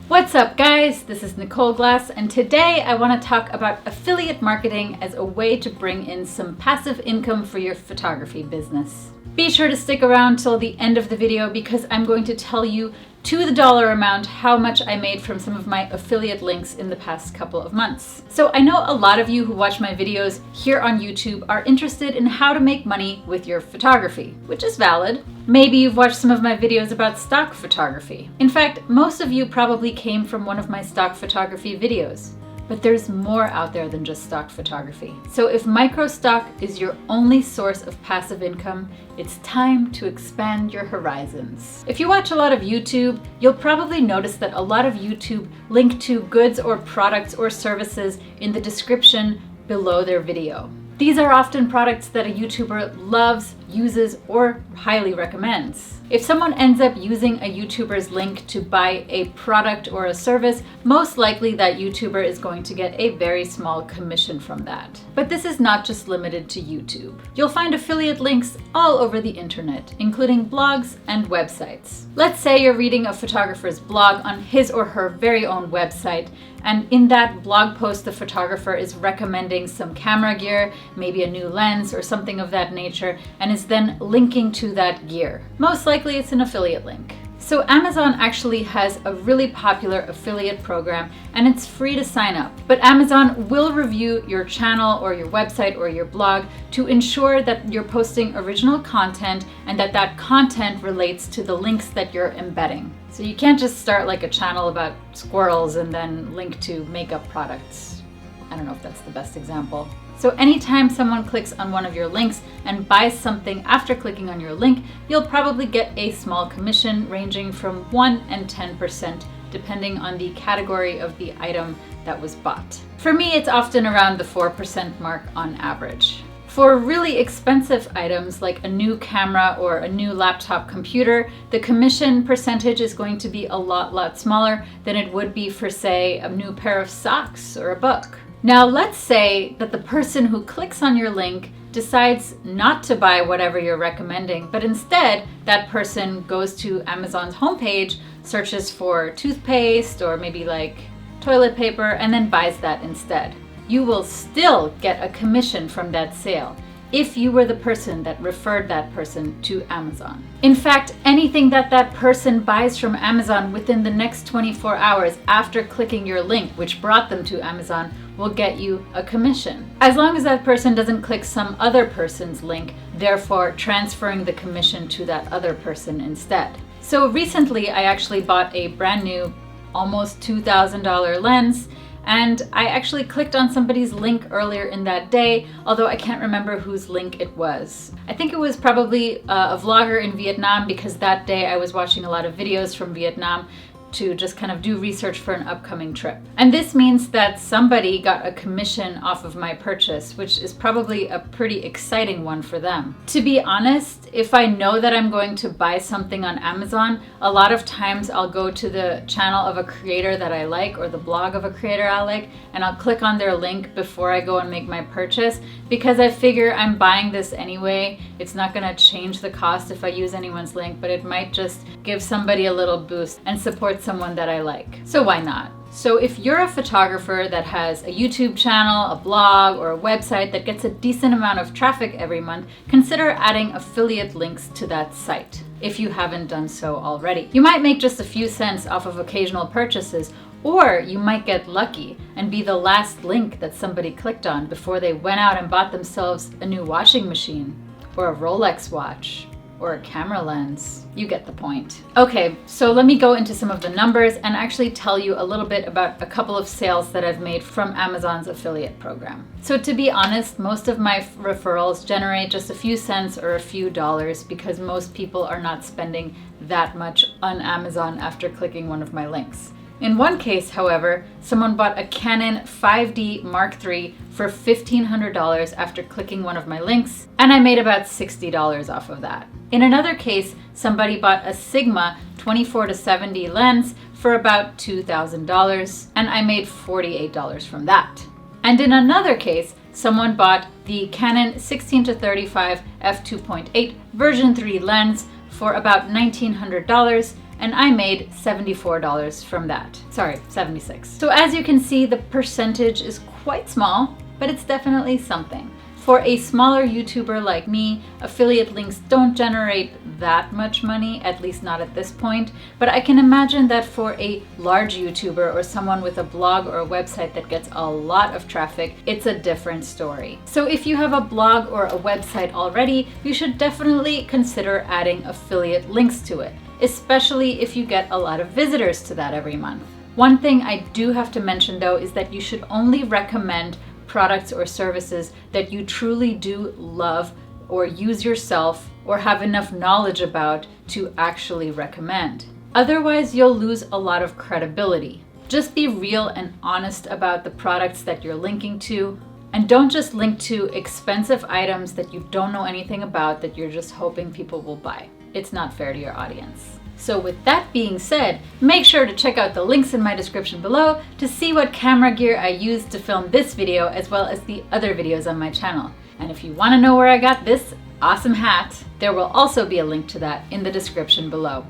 What's up, guys? This is Nicole Glass, and today I want to talk about affiliate marketing as a way to bring in some passive income for your photography business. Be sure to stick around till the end of the video because I'm going to tell you to the dollar amount how much I made from some of my affiliate links in the past couple of months. So I know a lot of you who watch my videos here on YouTube are interested in how to make money with your photography, which is valid. Maybe you've watched some of my videos about stock photography. In fact, most of you probably came from one of my stock photography videos. But there's more out there than just stock photography. So if micro stock is your only source of passive income, it's time to expand your horizons. If you watch a lot of YouTube, you'll probably notice that a lot of YouTube link to goods or products or services in the description below their video. These are often products that a YouTuber loves, uses, or highly recommends. If someone ends up using a YouTuber's link to buy a product or a service, most likely that YouTuber is going to get a very small commission from that. But this is not just limited to YouTube. You'll find affiliate links all over the internet, including blogs and websites. Let's say you're reading a photographer's blog on his or her very own website, and in that blog post, the photographer is recommending some camera gear, maybe a new lens or something of that nature, and is then linking to that gear. Most likely it's an affiliate link. So Amazon actually has a really popular affiliate program and it's free to sign up. But Amazon will review your channel or your website or your blog to ensure that you're posting original content and that that content relates to the links that you're embedding. So you can't just start like a channel about squirrels and then link to makeup products. I don't know if that's the best example. So anytime someone clicks on one of your links and buys something after clicking on your link, you'll probably get a small commission ranging from 1% and 10% depending on the category of the item that was bought. For me, it's often around the 4% mark on average. For really expensive items like a new camera or a new laptop computer, the commission percentage is going to be a lot smaller than it would be for, say, a new pair of socks or a book. Now, let's say that the person who clicks on your link decides not to buy whatever you're recommending, but instead that person goes to Amazon's homepage, searches for toothpaste or maybe like toilet paper, and then buys that instead. You will still get a commission from that sale if you were the person that referred that person to Amazon. In fact, anything that that person buys from Amazon within the next 24 hours after clicking your link, which brought them to Amazon, will get you a commission. As long as that person doesn't click some other person's link, therefore transferring the commission to that other person instead. So recently, I actually bought a brand new, almost $2,000 lens, and I actually clicked on somebody's link earlier in that day, although I can't remember whose link it was. I think it was probably a vlogger in Vietnam because that day I was watching a lot of videos from Vietnam to just kind of do research for an upcoming trip. And this means that somebody got a commission off of my purchase, which is probably a pretty exciting one for them. To be honest, if I know that I'm going to buy something on Amazon, a lot of times I'll go to the channel of a creator that I like or the blog of a creator I like, and I'll click on their link before I go and make my purchase because I figure I'm buying this anyway. It's not gonna change the cost if I use anyone's link, but it might just give somebody a little boost and support someone that I like. So why not? So if you're a photographer that has a YouTube channel, a blog, or a website that gets a decent amount of traffic every month, consider adding affiliate links to that site if you haven't done so already. You might make just a few cents off of occasional purchases, or you might get lucky and be the last link that somebody clicked on before they went out and bought themselves a new washing machine, or a Rolex watch, or a camera lens. You get the point. Okay, so let me go into some of the numbers and actually tell you a little bit about a couple of sales that I've made from Amazon's affiliate program. So to be honest, most of my referrals generate just a few cents or a few dollars because most people are not spending that much on Amazon after clicking one of my links. In one case, however, someone bought a Canon 5D Mark III for $1,500 after clicking one of my links, and I made about $60 off of that. In another case, somebody bought a Sigma 24-70 lens for about $2,000, and I made $48 from that. And in another case, someone bought the Canon 16-35 f2.8 version 3 lens for about $1,900, and I made $74 from that. Sorry, 76. So as you can see, the percentage is quite small, but it's definitely something. For a smaller YouTuber like me, affiliate links don't generate that much money, at least not at this point, but I can imagine that for a large YouTuber or someone with a blog or a website that gets a lot of traffic, it's a different story. So if you have a blog or a website already, you should definitely consider adding affiliate links to it, especially if you get a lot of visitors to that every month. One thing I do have to mention though is that you should only recommend products or services that you truly do love or use yourself or have enough knowledge about to actually recommend. Otherwise, you'll lose a lot of credibility. Just be real and honest about the products that you're linking to, and don't just link to expensive items that you don't know anything about that you're just hoping people will buy. It's not fair to your audience. So with that being said, make sure to check out the links in my description below to see what camera gear I used to film this video as well as the other videos on my channel. And if you want to know where I got this awesome hat, there will also be a link to that in the description below.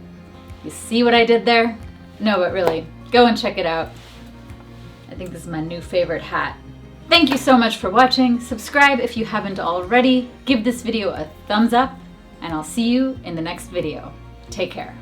You see what I did there? No, but really, go and check it out. I think this is my new favorite hat. Thank you so much for watching. Subscribe if you haven't already. Give this video a thumbs up, and I'll see you in the next video. Take care.